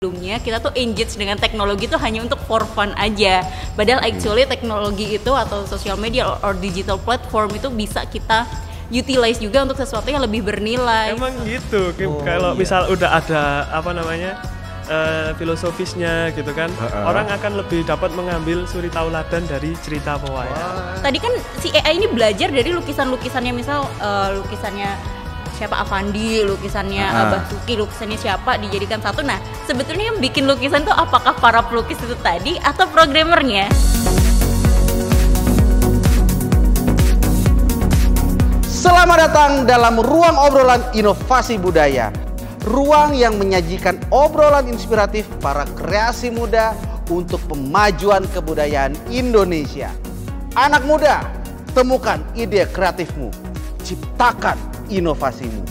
Sebelumnya kita tuh engage dengan teknologi itu hanya untuk for fun aja. Padahal actually teknologi itu atau social media or digital platform itu bisa kita utilize juga untuk sesuatu yang lebih bernilai. Emang gitu, kalau misal udah ada apa namanya filosofisnya gitu kan, orang akan lebih dapat mengambil suri tauladan dari cerita pewayang. Tadi kan si AI ini belajar dari lukisan-lukisannya, misal lukisannya siapa Avandi, lukisannya Abah Suki, lukisannya siapa dijadikan satu. Nah, sebetulnya yang bikin lukisan tuh apakah para pelukis itu tadi atau programmernya? Selamat datang dalam ruang obrolan inovasi budaya. Ruang yang menyajikan obrolan inspiratif para kreasi muda untuk pemajuan kebudayaan Indonesia. Anak muda, temukan ide kreatifmu, ciptakan inovasimu.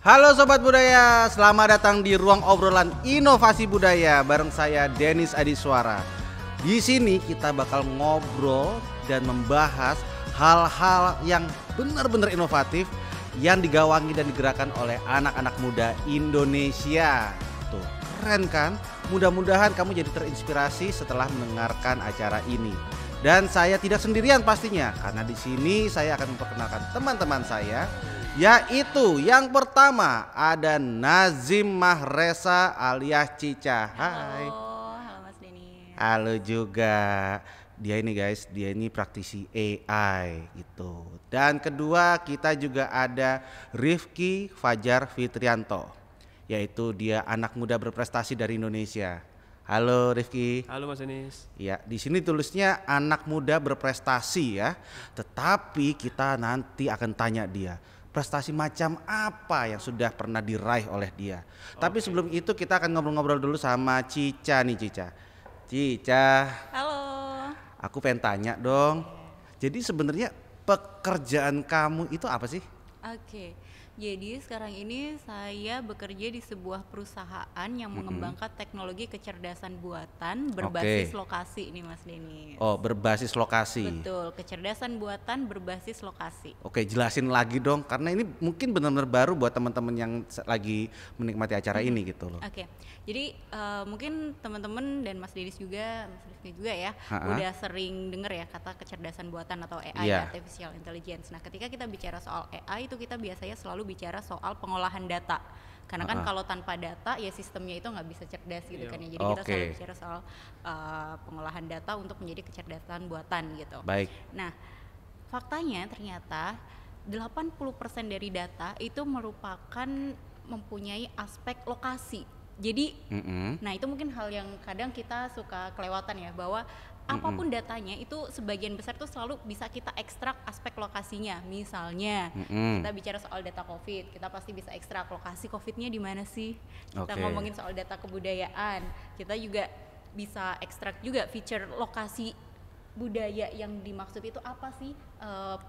Halo Sobat Budaya, selamat datang di ruang obrolan inovasi budaya bareng saya Denis Adiswara. Di sini kita bakal ngobrol dan membahas hal-hal yang benar-benar inovatif yang digawangi dan digerakkan oleh anak-anak muda Indonesia. Tuh, keren kan? Mudah-mudahan kamu jadi terinspirasi setelah mendengarkan acara ini. Dan saya tidak sendirian pastinya, karena di sini saya akan memperkenalkan teman-teman saya. Yaitu yang pertama ada Nazim Mahresa alias Cica. Hai. Halo Mas Denny. Halo juga. Dia ini guys, dia ini praktisi AI gitu. Dan kedua kita juga ada Rifki Fajar Fitrianto. Yaitu dia anak muda berprestasi dari Indonesia. Halo Rifki. Halo Mas Denis. Ya, di sini tulisnya anak muda berprestasi ya. Tetapi kita nanti akan tanya dia, prestasi macam apa yang sudah pernah diraih oleh dia. Tapi sebelum itu kita akan ngobrol-ngobrol dulu sama Cica nih, Cica. Cica. Halo. Aku pengen tanya dong. Jadi sebenarnya pekerjaan kamu itu apa sih? Oke, jadi sekarang ini saya bekerja di sebuah perusahaan yang mengembangkan teknologi kecerdasan buatan berbasis lokasi ini Mas Denny. Oh, berbasis lokasi. Betul, kecerdasan buatan berbasis lokasi. Oke, jelasin lagi dong, karena ini mungkin benar-benar baru buat teman-teman yang lagi menikmati acara ini gitu loh. Oke, jadi mungkin teman-teman dan Mas Denis juga, Mas Rifki juga ya, udah sering dengar ya kata kecerdasan buatan atau AI, artificial intelligence. Nah, ketika kita bicara soal AI itu kita biasanya selalu bicara soal pengolahan data. Karena kan kalau tanpa data ya sistemnya itu nggak bisa cerdas gitu kan ya. Jadi kita selalu bicara soal pengolahan data untuk menjadi kecerdasan buatan gitu. Baik. Nah, faktanya ternyata 80% dari data itu merupakan mempunyai aspek lokasi. Jadi, nah itu mungkin hal yang kadang kita suka kelewatan ya, bahwa apapun datanya itu sebagian besar tuh selalu bisa kita ekstrak aspek lokasinya. Misalnya kita bicara soal data COVID, kita pasti bisa ekstrak lokasi COVID-nya di mana sih. Kita ngomongin soal data kebudayaan, kita juga bisa ekstrak juga feature lokasi budaya yang dimaksud itu apa sih,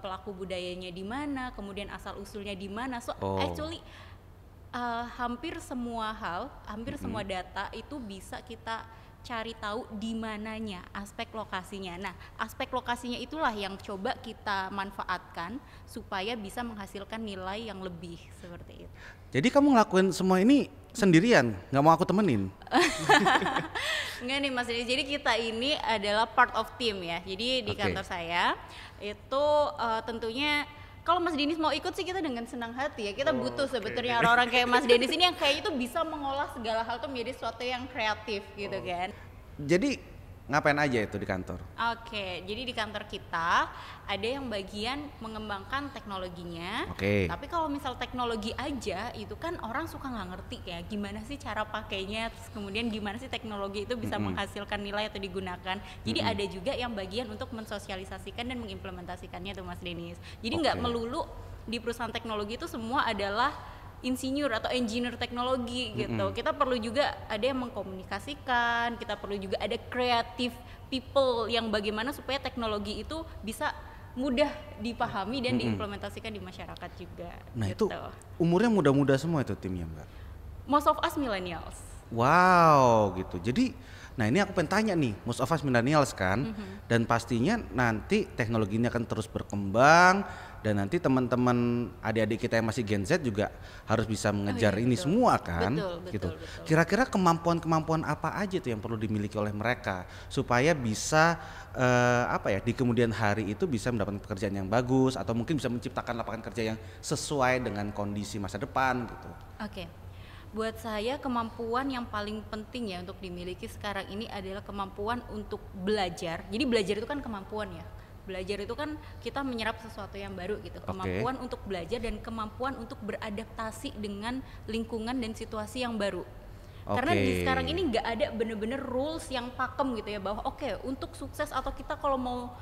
pelaku budayanya di mana, kemudian asal usulnya di mana. So actually hampir semua hal, hampir semua data itu bisa kita cari tahu di mananya, aspek lokasinya. Nah, aspek lokasinya itulah yang coba kita manfaatkan supaya bisa menghasilkan nilai yang lebih seperti itu. Jadi kamu ngelakuin semua ini sendirian, nggak mau aku temenin? Enggak nih Mas, jadi kita ini adalah part of team ya. Jadi di kantor saya itu tentunya kalau Mas Denis mau ikut sih kita dengan senang hati ya. Kita butuh sebetulnya orang-orang kayak Mas Denis ini yang kayak itu bisa mengolah segala hal itu menjadi sesuatu yang kreatif gitu kan. Jadi ngapain aja itu di kantor? Oke, jadi di kantor kita ada yang bagian mengembangkan teknologinya. Tapi kalau misal teknologi aja itu kan orang suka nggak ngerti kayak gimana sih cara pakainya, terus kemudian gimana sih teknologi itu bisa menghasilkan nilai atau digunakan. Jadi ada juga yang bagian untuk mensosialisasikan dan mengimplementasikannya tuh Mas Denis. Jadi nggak melulu di perusahaan teknologi itu semua adalah insinyur atau engineer teknologi gitu. Kita perlu juga ada yang mengkomunikasikan, kita perlu juga ada creative people yang bagaimana supaya teknologi itu bisa mudah dipahami dan diimplementasikan di masyarakat juga. Nah gitu. itu umurnya muda-muda semua itu timnya Mbak? Most of us millennials. Wow gitu. Jadi nah ini aku pengen tanya nih, most of us millennials kan, dan pastinya nanti teknologi ini akan terus berkembang Dan nanti teman-teman adik-adik kita yang masih Gen Z juga harus bisa mengejar ini betul. semua kan, Betul, gitu. betul. Kira-kira kemampuan-kemampuan apa aja tuh yang perlu dimiliki oleh mereka supaya bisa di kemudian hari itu bisa mendapatkan pekerjaan yang bagus atau mungkin bisa menciptakan lapangan kerja yang sesuai dengan kondisi masa depan gitu. Oke. Buat saya kemampuan yang paling penting ya untuk dimiliki sekarang ini adalah kemampuan untuk belajar. Jadi belajar itu kan kemampuan ya. Belajar itu kan kita menyerap sesuatu yang baru gitu. Kemampuan untuk belajar dan kemampuan untuk beradaptasi dengan lingkungan dan situasi yang baru. Karena di sekarang ini nggak ada bener-bener rules yang pakem gitu ya, bahwa untuk sukses atau kita kalau mau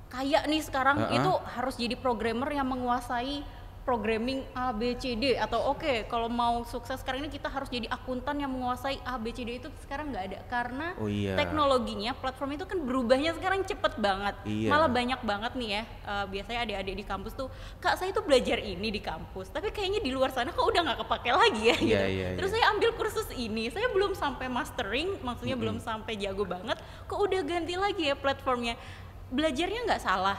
kaya nih sekarang itu harus jadi programmer yang menguasai programming A, B, C, D, atau kalau mau sukses sekarang ini kita harus jadi akuntan yang menguasai A, B, C, D. Itu sekarang nggak ada, karena teknologinya, platform itu kan berubahnya sekarang cepet banget. Malah banyak banget nih ya, biasanya adik-adik di kampus tuh, Kak saya tuh belajar ini di kampus, tapi kayaknya di luar sana kok udah nggak kepake lagi ya gitu. Terus saya ambil kursus ini, saya belum sampai mastering, maksudnya belum sampai jago banget, kok udah ganti lagi ya platformnya. Belajarnya nggak salah,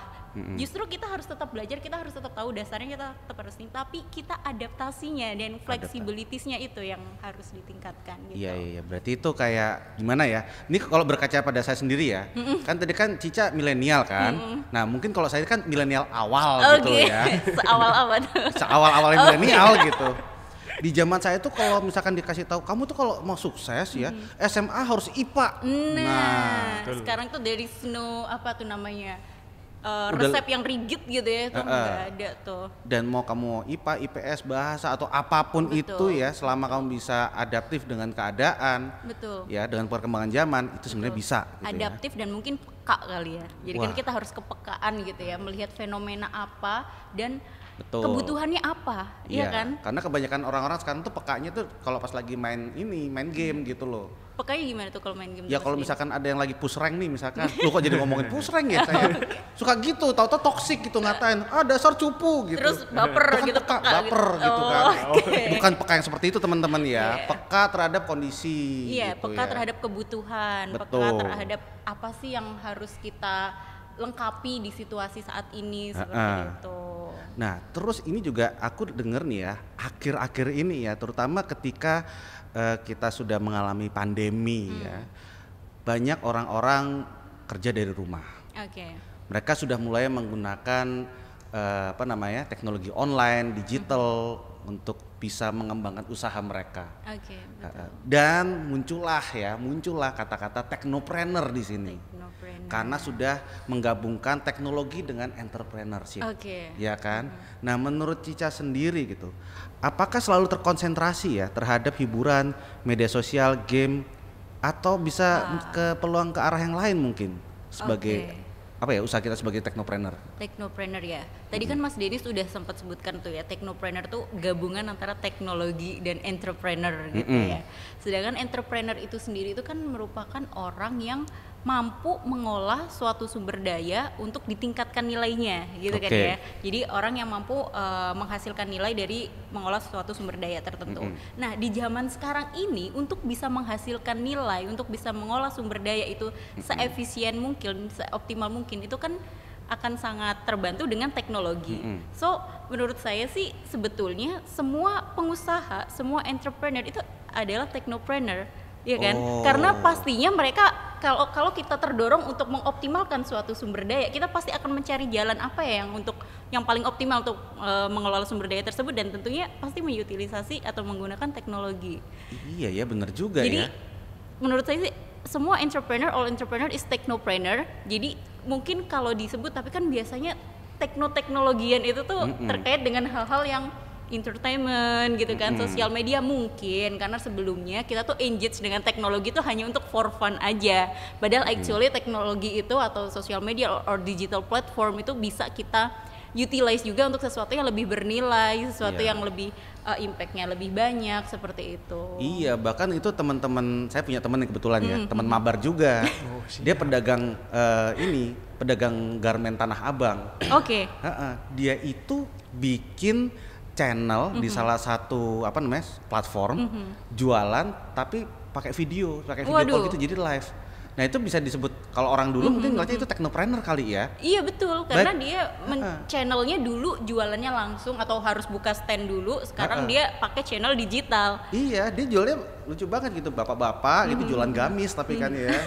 justru kita harus tetap belajar, kita harus tetap tahu dasarnya, kita tetap harus tapi kita adaptasinya dan fleksibilitasnya itu yang harus ditingkatkan gitu. Iya, berarti itu kayak gimana ya, ini kalau berkaca pada saya sendiri ya, kan tadi kan Cica milenial kan, nah mungkin kalau saya kan milenial awal gitu ya. Seawal-awalnya milenial gitu. Di zaman saya tuh kalau misalkan dikasih tahu kamu tuh kalau mau sukses ya SMA harus IPA. Nah sekarang tuh dari resep yang rigid gitu ya, itu nggak ada tuh. Dan mau kamu IPA, IPS, bahasa atau apapun itu ya, selama kamu bisa adaptif dengan keadaan, ya dengan perkembangan zaman itu sebenarnya bisa. Gitu adaptif ya. Dan mungkin peka kali ya. Jadi kan kita harus kepekaan gitu ya, melihat fenomena apa dan kebutuhannya apa, iya kan? Karena kebanyakan orang-orang sekarang tuh pekanya tuh kalau pas lagi main game gitu loh. Pekanya gimana tuh kalau main game? Ya kalau misalkan ada yang lagi push rank nih misalkan, lu kok jadi ngomongin push rank ya saya. Suka gitu, tahu-tahu toksik gitu ngatain, dasar cupu gitu. Terus baper gitu, baper gitu kan. Bukan peka yang seperti itu teman-teman ya, peka terhadap kondisi. Iya, gitu peka terhadap kebutuhan, peka terhadap apa sih yang harus kita lengkapi di situasi saat ini seperti itu. Nah, terus ini juga aku denger nih ya, akhir-akhir ini ya, terutama ketika kita sudah mengalami pandemi ya, banyak orang-orang kerja dari rumah. Mereka sudah mulai menggunakan teknologi online, digital untuk bisa mengembangkan usaha mereka. Dan muncullah kata-kata technopreneur di sini. Karena sudah menggabungkan teknologi dengan entrepreneurship. Ya kan? Nah, menurut Cica sendiri gitu, apakah selalu terkonsentrasi ya terhadap hiburan, media sosial, game, atau bisa ke peluang ke arah yang lain mungkin sebagai usaha kita sebagai technopreneur ya. Tadi kan Mas Denis sudah sempat sebutkan tuh ya, technopreneur tuh gabungan antara teknologi dan entrepreneur gitu ya. Sedangkan entrepreneur itu sendiri itu kan merupakan orang yang mampu mengolah suatu sumber daya untuk ditingkatkan nilainya gitu kan ya. Jadi orang yang mampu menghasilkan nilai dari mengolah suatu sumber daya tertentu. Nah, di zaman sekarang ini untuk bisa menghasilkan nilai, untuk bisa mengolah sumber daya itu seefisien mungkin, seoptimal mungkin, itu kan akan sangat terbantu dengan teknologi. So, menurut saya sih sebetulnya semua pengusaha, semua entrepreneur itu adalah technopreneur. Iya kan? Karena pastinya mereka kalau kita terdorong untuk mengoptimalkan suatu sumber daya, kita pasti akan mencari jalan apa ya yang paling optimal untuk mengelola sumber daya tersebut, dan tentunya pasti mengutilisasi atau menggunakan teknologi. Iya ya, benar juga. Jadi, menurut saya sih semua all entrepreneur is technopreneur. Jadi mungkin kalau disebut, tapi kan biasanya teknologian itu tuh terkait dengan hal-hal yang entertainment gitu kan, sosial media mungkin, karena sebelumnya kita tuh engage dengan teknologi itu hanya untuk for fun aja, padahal actually teknologi itu atau sosial media or digital platform itu bisa kita utilize juga untuk sesuatu yang lebih bernilai, sesuatu yang lebih impactnya lebih banyak, seperti itu. Iya, bahkan itu teman-teman, saya punya teman yang kebetulan ya, teman mabar juga. Dia pedagang pedagang garmen Tanah Abang. Dia itu bikin channel di salah satu platform jualan, tapi pakai video call gitu, jadi live. Nah itu bisa disebut kalau orang dulu mungkin ngeliatnya itu technopreneur kali ya. Iya betul, karena dia channelnya dulu jualannya langsung atau harus buka stand dulu, sekarang dia pakai channel digital. Iya, dia jualnya lucu banget gitu, bapak-bapak gitu jualan gamis tapi kan ya.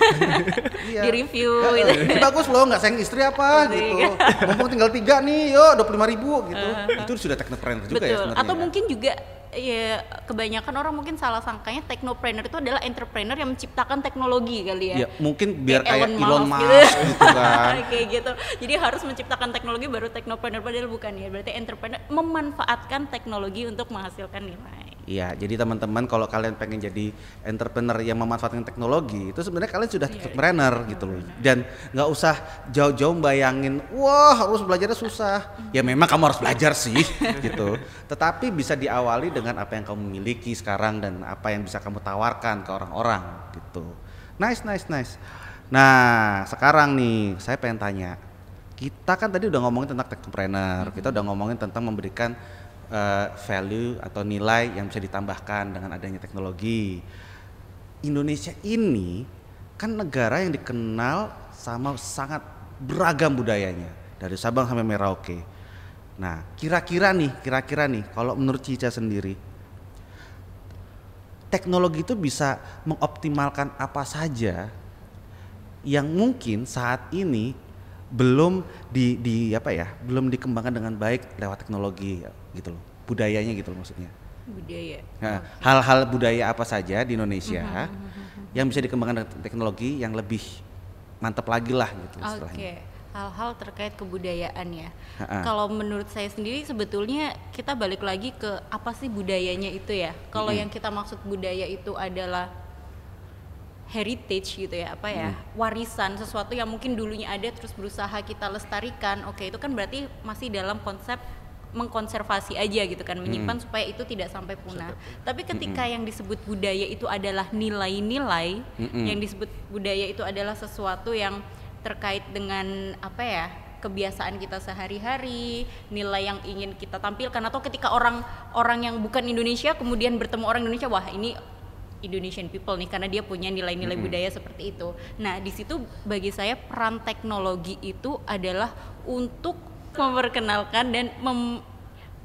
Iya. Di review gitu. Ini bagus loh, nggak sayang istri apa gitu. Mumpung tinggal 3 nih, yo 25.000 gitu. Itu sudah technopreneur juga ya sebenarnya. Atau mungkin juga ya kebanyakan orang mungkin salah sangkanya technopreneur itu adalah entrepreneur yang menciptakan teknologi kali ya. Ya mungkin biar kayak Elon Musk gitu kan. Kayak gitu. Jadi harus menciptakan teknologi baru technopreneur, padahal bukan ya. Berarti entrepreneur memanfaatkan teknologi untuk menghasilkan nilai. Iya, jadi teman-teman kalau kalian pengen jadi entrepreneur yang memanfaatkan teknologi, itu sebenarnya kalian sudah entrepreneur gitu loh. Dan nggak usah jauh-jauh bayangin, wah harus belajarnya susah. Ya memang kamu harus belajar sih gitu. Tetapi bisa diawali dengan apa yang kamu miliki sekarang dan apa yang bisa kamu tawarkan ke orang-orang gitu. Nice. Nah, sekarang nih saya pengen tanya. Kita kan tadi udah ngomongin tentang technopreneur, kita udah ngomongin tentang memberikan value atau nilai yang bisa ditambahkan dengan adanya teknologi. Indonesia ini kan negara yang dikenal sama sangat beragam budayanya dari Sabang sampai Merauke. Nah, kira-kira nih kalau menurut Cica sendiri, teknologi itu bisa mengoptimalkan apa saja yang mungkin saat ini belum belum dikembangkan dengan baik lewat teknologi gitu loh, budayanya gitu loh maksudnya. Budaya. Nah, hal-hal budaya apa saja di Indonesia yang bisa dikembangkan dengan teknologi yang lebih mantap lagi lah gitu istilahnya. Oke. Hal-hal terkait kebudayaan ya. Kalau menurut saya sendiri sebetulnya kita balik lagi ke apa sih budayanya itu ya. Kalau yang kita maksud budaya itu adalah heritage gitu ya, warisan, sesuatu yang mungkin dulunya ada terus berusaha kita lestarikan. Oke, itu kan berarti masih dalam konsep mengkonservasi aja gitu kan, menyimpan supaya itu tidak sampai punah. Tapi ketika yang disebut budaya itu adalah nilai-nilai, yang disebut budaya itu adalah sesuatu yang terkait dengan kebiasaan kita sehari-hari, nilai yang ingin kita tampilkan, atau ketika orang yang bukan Indonesia kemudian bertemu orang Indonesia, wah ini Indonesian people nih karena dia punya nilai-nilai budaya seperti itu. Nah, di situ bagi saya peran teknologi itu adalah untuk memperkenalkan dan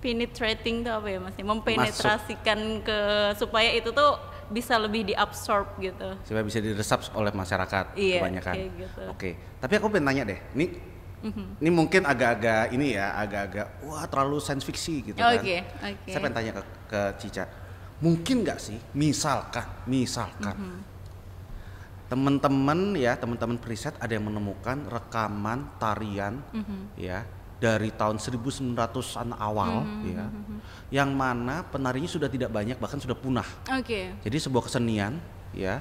penetrating tuh mempenetrasikan ke supaya itu tuh bisa lebih diabsorb gitu. Supaya bisa diresap oleh masyarakat kebanyakan. Gitu. Oke. Tapi aku pengen tanya deh. Ini mungkin agak-agak wah terlalu science fiction gitu kan. Saya pengen tanya ke Cica. Mungkin nggak sih misalkan teman-teman periset ada yang menemukan rekaman tarian ya dari tahun 1900-an awal yang mana penarinya sudah tidak banyak, bahkan sudah punah. Jadi sebuah kesenian ya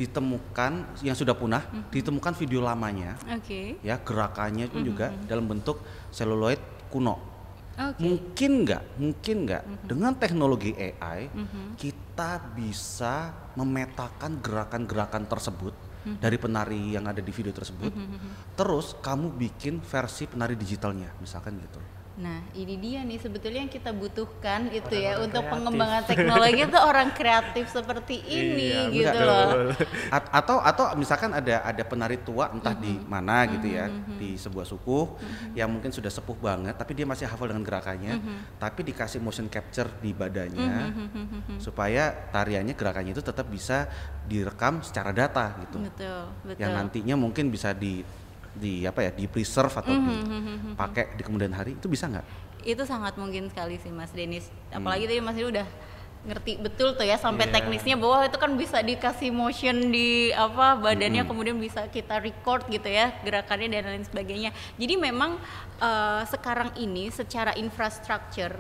ditemukan yang sudah punah, ditemukan video lamanya ya, gerakannya pun juga dalam bentuk seluloid kuno. Mungkin nggak dengan teknologi AI kita bisa memetakan gerakan-gerakan tersebut dari penari yang ada di video tersebut, terus kamu bikin versi penari digitalnya misalkan gitu. Nah, ini dia nih sebetulnya yang kita butuhkan itu ya untuk kreatif. Pengembangan teknologi itu orang kreatif seperti ini gitu loh. Atau misalkan ada penari tua entah di mana gitu ya, di sebuah suku yang mungkin sudah sepuh banget tapi dia masih hafal dengan gerakannya, tapi dikasih motion capture di badannya supaya tariannya, gerakannya itu tetap bisa direkam secara data gitu. Betul. Yang nantinya mungkin bisa di preserve atau dipakai di kemudian hari, itu bisa nggak? Itu sangat mungkin sekali sih Mas Denis. Apalagi tadi Mas Denis udah ngerti betul tuh ya sampai teknisnya bahwa itu kan bisa dikasih motion di badannya, kemudian bisa kita record gitu ya gerakannya dan lain sebagainya. Jadi memang sekarang ini secara infrastruktur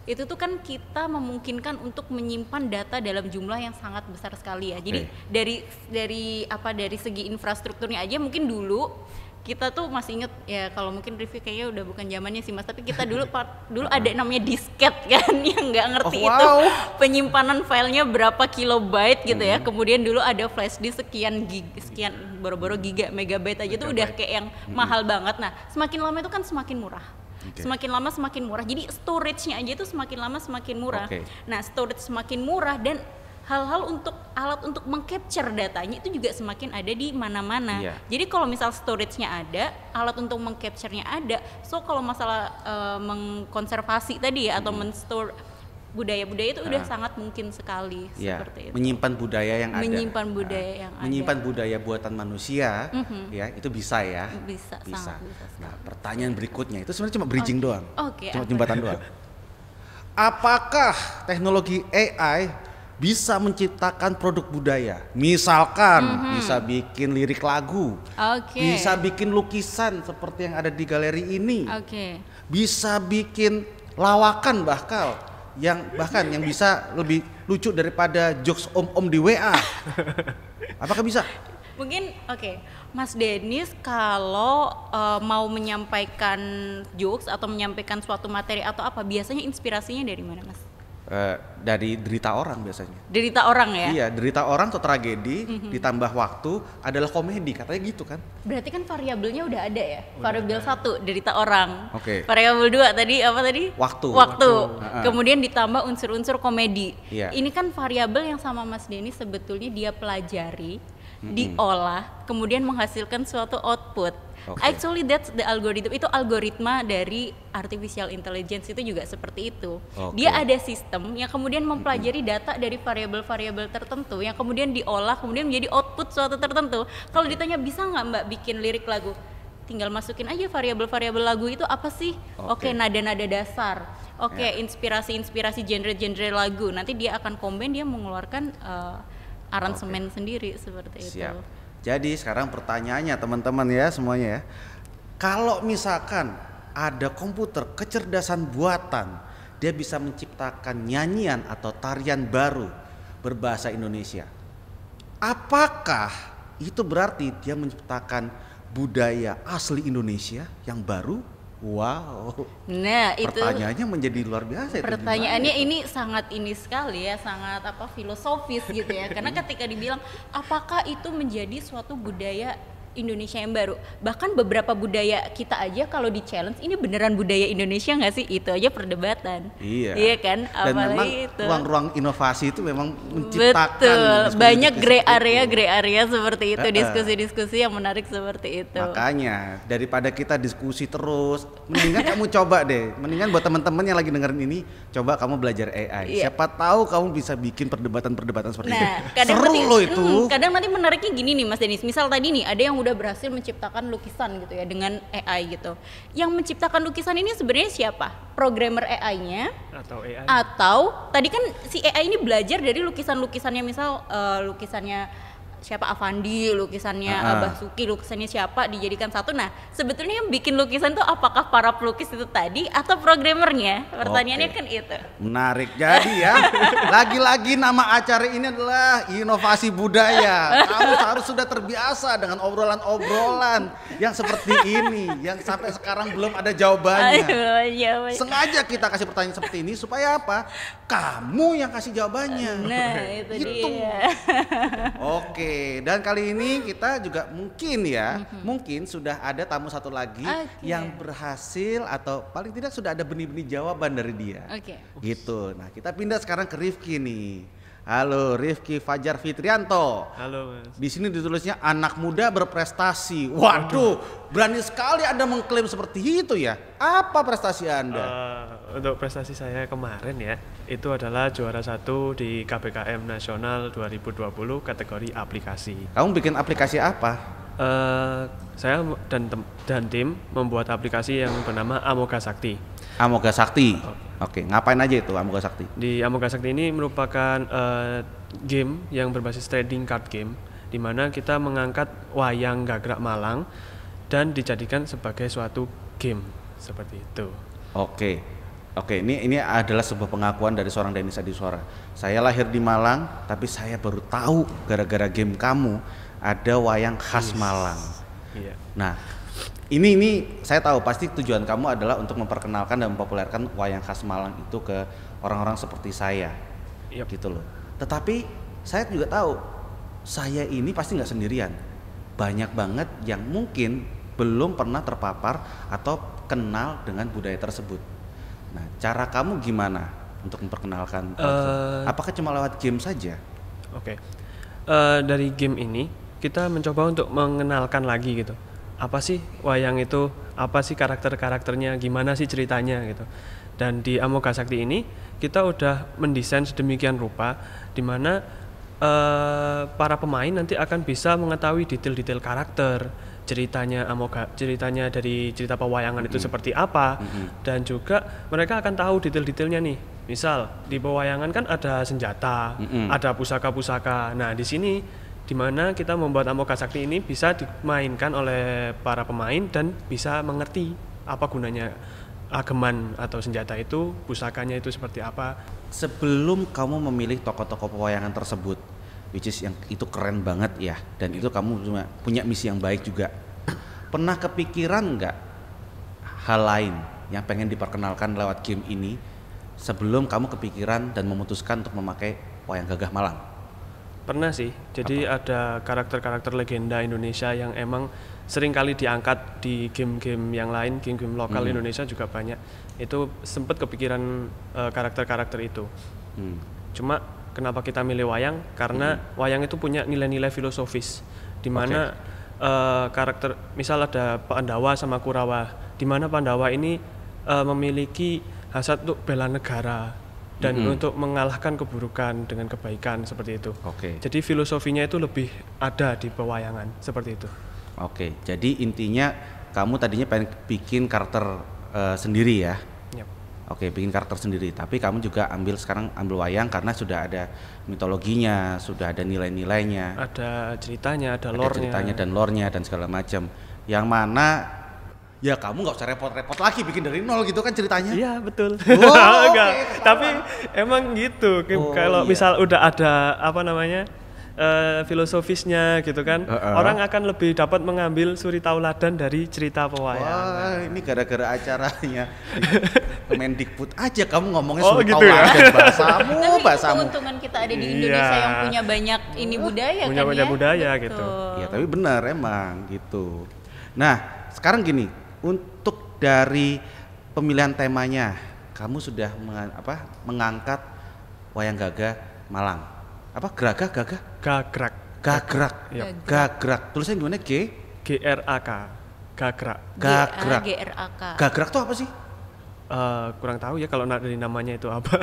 itu tuh kan kita memungkinkan untuk menyimpan data dalam jumlah yang sangat besar sekali ya. Jadi dari segi infrastrukturnya aja mungkin dulu kita tuh masih inget ya, kalau mungkin review kayaknya udah bukan zamannya sih Mas, tapi kita dulu ada namanya disket kan yang nggak ngerti itu penyimpanan filenya berapa kilobyte gitu ya. Kemudian dulu ada flash disk sekian boro-boro megabyte aja tuh udah kayak yang mahal banget. Nah, semakin lama itu kan semakin murah. Semakin lama semakin murah. Jadi storage-nya aja itu semakin lama semakin murah. Nah, storage semakin murah dan hal-hal untuk alat untuk mengcapture datanya itu juga semakin ada di mana-mana. Jadi kalau misal storage-nya ada, alat untuk mengcapture-nya ada. So kalau masalah mengkonservasi tadi ya atau menstore budaya-budaya itu udah sangat mungkin sekali seperti itu. Menyimpan budaya yang ada. Menyimpan budaya buatan manusia, ya itu bisa ya. Bisa. Nah, pertanyaan berikutnya itu sebenarnya cuma bridging doang. Cuma jembatan doang. Apakah teknologi AI bisa menciptakan produk budaya? Misalkan bisa bikin lirik lagu, bisa bikin lukisan seperti yang ada di galeri ini, bisa bikin lawakan yang bisa lebih lucu daripada jokes om-om di WA. Apakah bisa? Mungkin Mas Denis kalau mau menyampaikan jokes atau menyampaikan suatu materi atau apa, biasanya inspirasinya dari mana, Mas? Dari derita orang biasanya. Derita orang ya? Iya, derita orang atau tragedi ditambah waktu adalah komedi, katanya gitu kan. Berarti kan variabelnya udah ada ya? Variabel 1 derita orang. Variabel 2 tadi apa tadi? Waktu. Kemudian ditambah unsur-unsur komedi. Iya. Ini kan variabel yang sama Mas Denis sebetulnya dia pelajari, diolah, kemudian menghasilkan suatu output. Actually that's the algorithm, itu algoritma dari artificial intelligence itu juga seperti itu. Dia ada sistem yang kemudian mempelajari data dari variabel-variabel tertentu yang kemudian diolah, kemudian menjadi output suatu tertentu. Kalau ditanya bisa nggak Mbak bikin lirik lagu, tinggal masukin aja variabel-variabel lagu itu apa sih? Nada-nada dasar. Inspirasi-inspirasi genre-genre lagu. Nanti dia akan combine, dia mengeluarkan aransemen sendiri seperti itu. Jadi sekarang pertanyaannya teman-teman ya semuanya ya. Kalau misalkan ada komputer kecerdasan buatan, dia bisa menciptakan nyanyian atau tarian baru berbahasa Indonesia. Apakah itu berarti dia menciptakan budaya asli Indonesia yang baru? Wow. Nah, itu pertanyaannya menjadi luar biasa. Pertanyaannya ini sangat sekali ya, sangat filosofis gitu ya. Karena ketika dibilang apakah itu menjadi suatu budaya Indonesia yang baru, bahkan beberapa budaya kita aja kalau di challenge ini beneran budaya Indonesia nggak sih, itu aja perdebatan. Iya kan, dan memang itu ruang-ruang inovasi itu memang menciptakan banyak grey area seperti itu, diskusi-diskusi yang menarik seperti itu. Makanya daripada kita diskusi terus, mendingan kamu coba deh, mendingan buat teman-teman yang lagi dengerin ini, coba kamu belajar AI. Siapa tahu kamu bisa bikin perdebatan-perdebatan seperti itu. Seru loh itu. Kadang nanti menariknya gini nih Mas Denis, misal tadi nih ada yang udah berhasil menciptakan lukisan gitu ya dengan AI gitu. Yang menciptakan lukisan ini sebenarnya siapa? Programmer AI-nya atau tadi kan si AI ini belajar dari lukisan-lukisannya, misal lukisannya siapa, Avandi, lukisannya Basuki, lukisannya siapa, dijadikan satu. Nah, sebetulnya yang bikin lukisan itu apakah para pelukis itu tadi atau programmernya? Pertanyaannya kan itu. Menarik. Jadi ya, lagi-lagi nama acara ini adalah inovasi budaya. Kamu harus sudah terbiasa dengan obrolan-obrolan yang seperti ini, yang sampai sekarang belum ada jawabannya. Sengaja kita kasih pertanyaan seperti ini supaya apa? Kamu yang kasih jawabannya. Nah, itu dia. Dan kali ini kita juga mungkin sudah ada tamu satu lagi yang berhasil atau paling tidak sudah ada benih-benih jawaban dari dia. Gitu. Nah, kita pindah sekarang ke Rifki nih. Halo, Rifki Fajar Fitrianto. Halo, Mas. Di sini ditulisnya anak muda berprestasi. Waduh, berani sekali Anda mengklaim seperti itu ya. Apa prestasi Anda? Untuk prestasi saya kemarin ya, itu adalah juara 1 di KBKM Nasional 2020 kategori aplikasi. Kamu bikin aplikasi apa? Saya dan tim membuat aplikasi yang bernama Amoga Sakti. Amoga Sakti. Oke, ngapain aja itu Amoga Sakti? Di Amoga Sakti ini merupakan game yang berbasis trading card game, di mana kita mengangkat wayang gagrak Malang dan dijadikan sebagai suatu game seperti itu. Oke, ini adalah sebuah pengakuan dari seorang Denis Adiswara. Saya lahir di Malang, tapi saya baru tahu gara-gara game kamu ada wayang khas Malang. Iya. Nah, ini saya tahu pasti tujuan kamu adalah untuk memperkenalkan dan mempopulerkan wayang khas Malang itu ke orang-orang seperti saya. Gitu loh. Tetapi saya juga tahu saya ini pasti nggak sendirian. Banyak banget yang mungkin belum pernah terpapar atau kenal dengan budaya tersebut. Nah, cara kamu gimana untuk memperkenalkan? Apakah cuma lewat game saja? Oke. Dari game ini kita mencoba untuk mengenalkan lagi gitu. Apa sih wayang itu? Apa sih karakter-karakternya? Gimana sih ceritanya gitu. Dan di Amoga Sakti ini kita udah mendesain sedemikian rupa di mana para pemain nanti akan bisa mengetahui detail-detail karakter, ceritanya dari cerita pewayangan itu seperti apa, dan juga mereka akan tahu detail-detailnya nih. Misal di pewayangan kan ada senjata, ada pusaka-pusaka. Nah di sini di mana kita membuat Amoga Sakti ini bisa dimainkan oleh para pemain dan bisa mengerti apa gunanya ageman atau senjata itu, pusakanya itu seperti apa. Sebelum kamu memilih tokoh-tokoh pewayangan tersebut, which is yang itu keren banget ya, dan itu kamu punya misi yang baik juga. Pernah kepikiran nggak hal lain yang pengen diperkenalkan lewat game ini sebelum kamu kepikiran dan memutuskan untuk memakai wayang gagah Malang? Pernah sih, jadi ada karakter-karakter legenda Indonesia yang emang sering kali diangkat di game-game yang lain, game-game lokal Indonesia juga banyak. Itu sempat kepikiran karakter-karakter itu. Cuma kenapa kita milih wayang? Karena wayang itu punya nilai-nilai filosofis, di mana karakter, misal ada Pandawa sama Kurawa, di mana Pandawa ini memiliki hasrat untuk bela negara dan untuk mengalahkan keburukan dengan kebaikan seperti itu. Jadi filosofinya itu lebih ada di pewayangan seperti itu. Jadi intinya kamu tadinya pengen bikin karakter sendiri ya? Bikin karakter sendiri. Tapi kamu juga sekarang ambil wayang karena sudah ada mitologinya, sudah ada nilai-nilainya, ada ceritanya, ada lore-nya. Ceritanya dan lore-nya dan segala macam. Yang mana ya kamu nggak usah repot-repot lagi bikin dari nol gitu kan ceritanya. Iya betul. Enggak. Tapi emang gitu. Kalau misal udah ada apa namanya filosofisnya gitu kan, orang akan lebih dapat mengambil suri tauladan dari cerita pewayangan. Ini gara-gara acaranya Kemendikbud aja kamu ngomongnya suri gitu tauladan ya? bahasamu. Keuntungan kita ada di Indonesia yang punya banyak ini budaya punya kan banyak ya. budaya Betul. gitu. Ya tapi benar emang gitu. Nah sekarang gini, untuk dari pemilihan temanya, kamu sudah mengangkat wayang gagah Malang. Apa gagrak? Gagrak. Tulisannya gimana? GRAK. Gagrak. Gagrak tuh apa sih? Kurang tahu ya kalau dari namanya itu apa.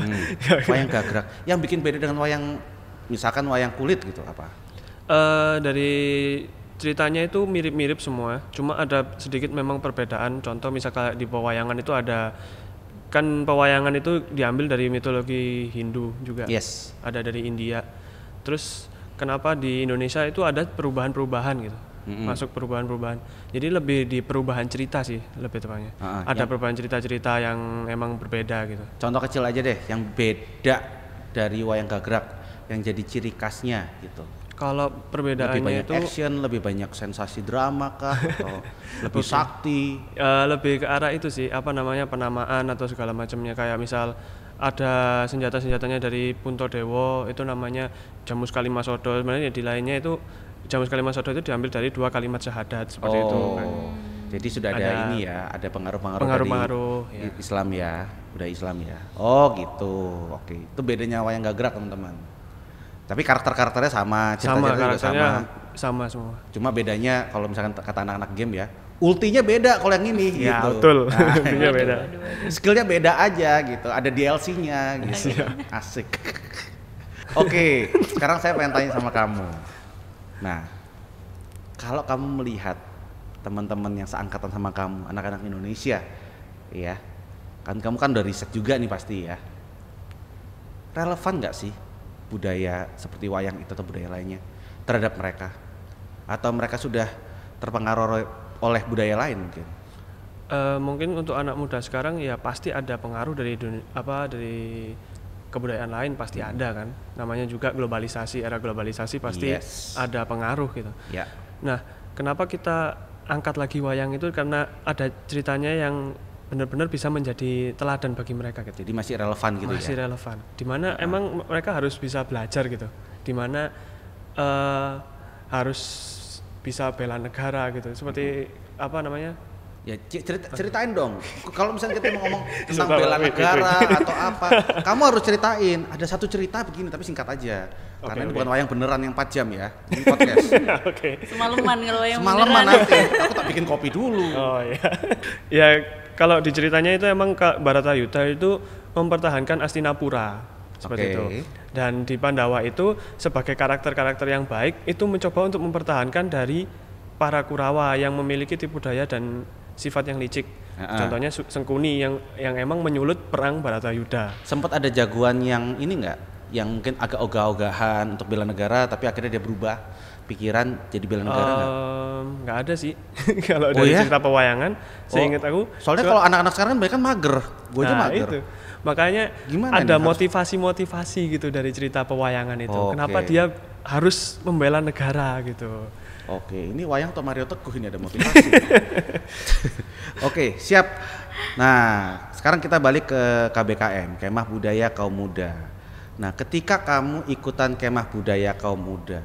Wayang gagrak. Yang bikin beda dengan wayang, misalkan wayang kulit gitu apa? Dari ceritanya itu mirip-mirip semua, cuma ada sedikit memang perbedaan. Contoh misalkan di pewayangan itu ada, kan pewayangan itu diambil dari mitologi Hindu juga. Yes. Ada dari India. Terus kenapa di Indonesia itu ada perubahan-perubahan gitu, masuk perubahan-perubahan. Jadi lebih di perubahan cerita sih lebih tepatnya. Ada perubahan cerita-cerita yang emang berbeda gitu. Contoh kecil aja deh, yang beda dari wayang gagrak, yang jadi ciri khasnya gitu. Kalau perbedaannya lebih banyak itu action, lebih banyak sensasi drama kah, atau lebih sakti? Lebih ke arah itu sih, apa namanya, penamaan atau segala macamnya. Kayak misal ada senjata-senjatanya dari Puntadewa, itu namanya Jamus Kalimasodo. Sebenarnya di lainnya itu Jamus Kalimasodo itu diambil dari 2 kalimat syahadat seperti itu kan. Jadi sudah ada ini ya, ada pengaruh-pengaruh dari Islam ya, budaya Islam ya. Oh gitu, oke. Itu bedanya wayang gagrak teman-teman. Tapi karakternya sama, karakternya sama semua. Cuma bedanya kalau misalkan kata anak-anak game ya, ultinya beda kalau yang ini ya, gitu. Betul. Ultinya beda. Skillnya beda aja gitu, ada DLC-nya gitu. Asik. Oke, sekarang saya pengen tanya sama kamu. Nah, kalau kamu melihat teman-teman yang seangkatan sama kamu, anak-anak Indonesia, ya, kan kamu kan udah riset juga nih pasti ya. Relevan nggak sih budaya seperti wayang itu atau budaya lainnya terhadap mereka, atau mereka sudah terpengaruh oleh budaya lain mungkin? Mungkin untuk anak muda sekarang ya pasti ada pengaruh dari dari kebudayaan lain, pasti ada kan, namanya juga globalisasi, era globalisasi pasti ada pengaruh gitu. Nah, kenapa kita angkat lagi wayang itu? Karena ada ceritanya yang benar-benar bisa menjadi teladan bagi mereka gitu. Jadi masih relevan gitu. Masih relevan. Dimana emang mereka harus bisa belajar gitu. Dimana harus bisa bela negara gitu. Seperti apa namanya? Ya ceritain dong. Kalau misalnya kita mau ngomong tentang bela negara atau apa, kamu harus ceritain. Ada satu cerita begini tapi singkat aja. Karena ini bukan wayang beneran yang 4 jam ya, ini podcast. Semalaman kalau wayang Semalaman beneran. nanti, aku tak bikin kopi dulu. Oh iya. Ya kalau di ceritanya itu emang Kak Baratayuda itu mempertahankan Astinapura seperti itu. Dan di Pandawa itu sebagai karakter-karakter yang baik itu mencoba untuk mempertahankan dari para Kurawa yang memiliki tipu daya dan sifat yang licik. Contohnya Sengkuni yang emang menyulut perang Baratayuda. Sempat ada jagoan yang ini enggak? Yang mungkin agak ogah-ogahan untuk bela negara tapi akhirnya dia berubah pikiran jadi bela negara nggak ada sih. Kalau dari cerita pewayangan seingat aku. Soalnya kalau anak-anak sekarang kan mereka kan mager. Gue aja mager. Itu. Makanya gimana ada motivasi-motivasi gitu dari cerita pewayangan itu. Kenapa dia harus membela negara gitu. Oke, ini wayang atau Mario Teguh ini ada motivasi. Oke, siap. Nah, sekarang kita balik ke KBKM, Kemah Budaya Kaum Muda. Nah, ketika kamu ikutan Kemah Budaya Kaum Muda,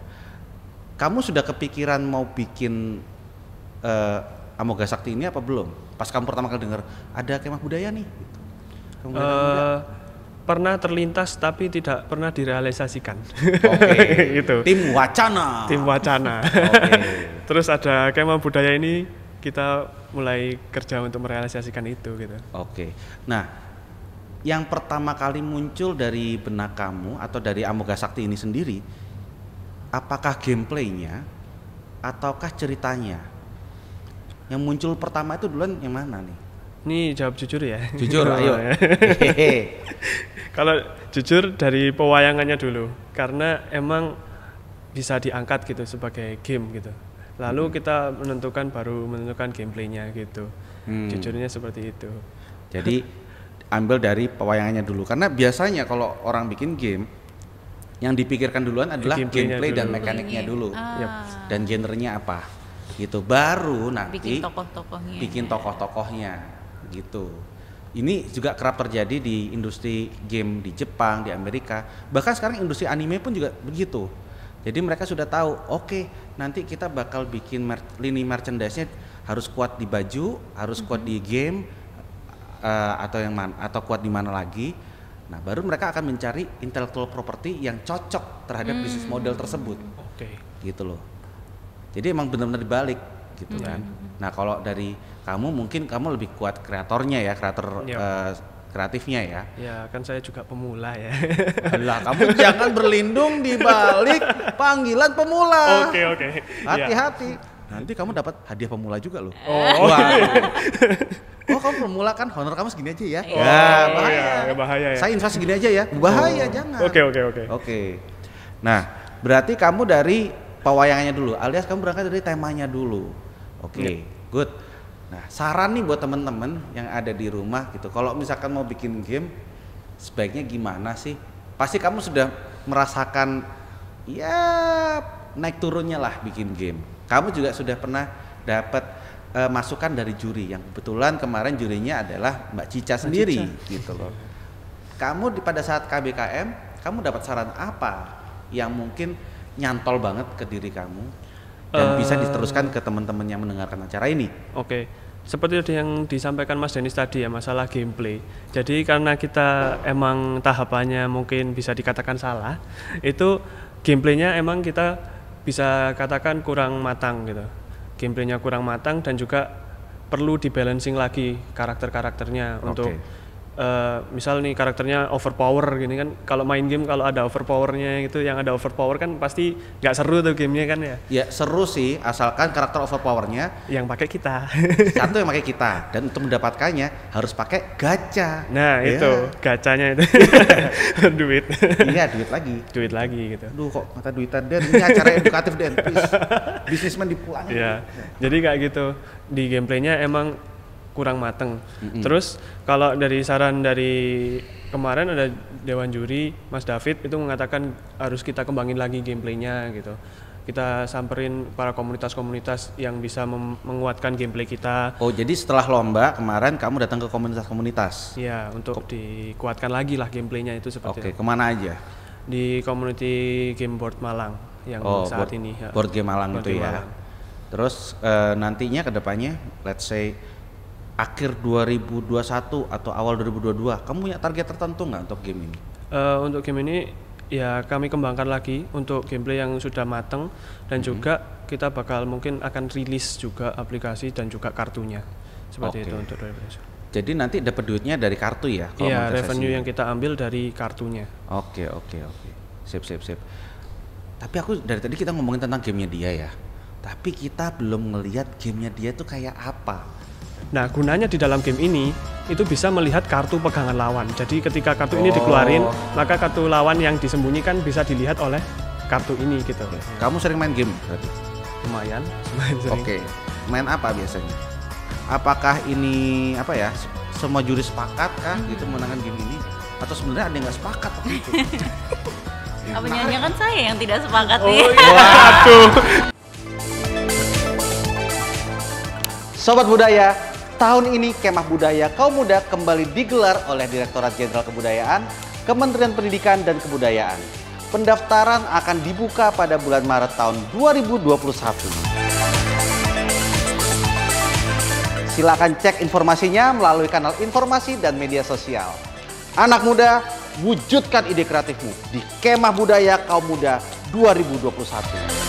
kamu sudah kepikiran mau bikin Amoga Sakti ini apa belum? Pas kamu pertama kali dengar ada Kemah Budaya nih. Gitu. Pernah terlintas tapi tidak pernah direalisasikan. Oke. Itu. Tim wacana. Terus ada Kemah Budaya ini kita mulai kerja untuk merealisasikan itu gitu. Oke. Nah, yang pertama kali muncul dari benak kamu atau dari Amoga Sakti ini sendiri, apakah gameplaynya ataukah ceritanya? Yang muncul pertama itu duluan yang mana nih? Ini jawab jujur ya. Jujur, ayo. Kalau jujur dari pewayangannya dulu, karena emang bisa diangkat gitu sebagai game gitu. Lalu kita baru menentukan gameplaynya gitu. Jujurnya seperti itu. Jadi ambil dari pewayangannya dulu, karena biasanya kalau orang bikin game yang dipikirkan duluan adalah gameplay dan mekaniknya dulu, dan genrenya apa, gitu. Baru nanti bikin tokoh-tokohnya. Gitu. Ini juga kerap terjadi di industri game di Jepang, di Amerika, bahkan sekarang industri anime pun juga begitu. Jadi mereka sudah tahu, oke, nanti kita bakal bikin lini merchandise-nya harus kuat di baju, harus kuat di game, atau kuat di mana lagi. Nah, baru mereka akan mencari intellectual property yang cocok terhadap bisnis model tersebut. Gitu loh. Jadi emang benar-benar dibalik gitu kan. Nah, kalau dari kamu mungkin kamu lebih kuat kreatornya ya, kreatifnya ya. Ya, kan saya juga pemula ya. Alah, kamu jangan berlindung di balik panggilan pemula. Oke. Hati-hati. Nanti kamu dapat hadiah pemula juga loh. Oh, kamu pemula kan, honor kamu segini aja ya. Bahaya ya. Saya investasi segini aja ya. Bahaya, jangan. Oke. Nah, berarti kamu dari pewayangannya dulu, alias kamu berangkat dari temanya dulu. Oke, good. Nah, saran nih buat temen-temen yang ada di rumah gitu, kalau misalkan mau bikin game, sebaiknya gimana sih? Pasti kamu sudah merasakan ya naik turunnya lah bikin game. Kamu juga sudah pernah dapat masukan dari juri, yang kebetulan kemarin jurinya adalah Mbak Cica sendiri gitu loh. Kamu pada saat KBKM, kamu dapat saran apa yang mungkin nyantol banget ke diri kamu dan bisa diteruskan ke teman-teman yang mendengarkan acara ini? Oke. Seperti yang disampaikan Mas Denis tadi ya, masalah gameplay. Jadi karena kita emang tahapannya mungkin bisa dikatakan salah, itu gameplaynya emang kita bisa katakan kurang matang gitu. Gameplaynya kurang matang dan juga perlu dibalancing lagi karakter-karakternya untuk misal nih karakternya overpower gini kan, kalau main game kalau ada overpowernya itu, yang ada overpower kan pasti nggak seru tuh gamenya kan ya. Ya seru sih, asalkan karakter overpowernya yang pakai kita. Satu yang pakai kita, dan untuk mendapatkannya harus pakai gacha. Nah itu gacanya itu duit. Iya, duit lagi gitu. Aduh, kok kata duitan Den, ini acara edukatif Den, please. Bisnismen dipulangin. Ya, jadi kayak gitu, di gameplaynya emang kurang mateng. Terus kalau dari saran dari kemarin ada Dewan Juri, Mas David itu mengatakan harus kita kembangin lagi gameplaynya gitu. Kita samperin para komunitas-komunitas yang bisa menguatkan gameplay kita. Oh, jadi setelah lomba kemarin kamu datang ke komunitas-komunitas? Iya, untuk dikuatkan lagi lah gameplaynya itu seperti itu. Oke, kemana aja? Di community game board Malang yang saat ini. Board game Malang itu ya. Terus nantinya ke depannya, let's say akhir 2021 atau awal 2022, kamu punya target tertentu nggak untuk game ini? Untuk game ini ya kami kembangkan lagi untuk gameplay yang sudah mateng dan juga kita bakal mungkin akan rilis juga aplikasi dan juga kartunya seperti itu untuk 2021. Jadi nanti dapat duitnya dari kartu ya? Iya, revenue yang kita ambil dari kartunya. Oke. Sip. Tapi aku dari tadi kita ngomongin tentang gamenya dia ya. Tapi kita belum ngelihat gamenya dia tuh kayak apa. Nah, gunanya di dalam game ini itu bisa melihat kartu pegangan lawan. Jadi ketika kartu ini dikeluarin, maka kartu lawan yang disembunyikan bisa dilihat oleh kartu ini gitu. Kamu sering main game berarti? Lumayan. Oke. Main apa biasanya? Apakah ini apa ya? Semua juri sepakat kah gitu menangkan game ini? Atau sebenarnya ada yang nggak sepakat waktu itu? Apa jangan-jangan saya yang tidak sepakat nih? Waduh. Sobat Budaya, tahun ini Kemah Budaya Kaum Muda kembali digelar oleh Direktorat Jenderal Kebudayaan, Kementerian Pendidikan dan Kebudayaan. Pendaftaran akan dibuka pada bulan Maret tahun 2021. Silakan cek informasinya melalui kanal informasi dan media sosial. Anak muda, wujudkan ide kreatifmu di Kemah Budaya Kaum Muda 2021.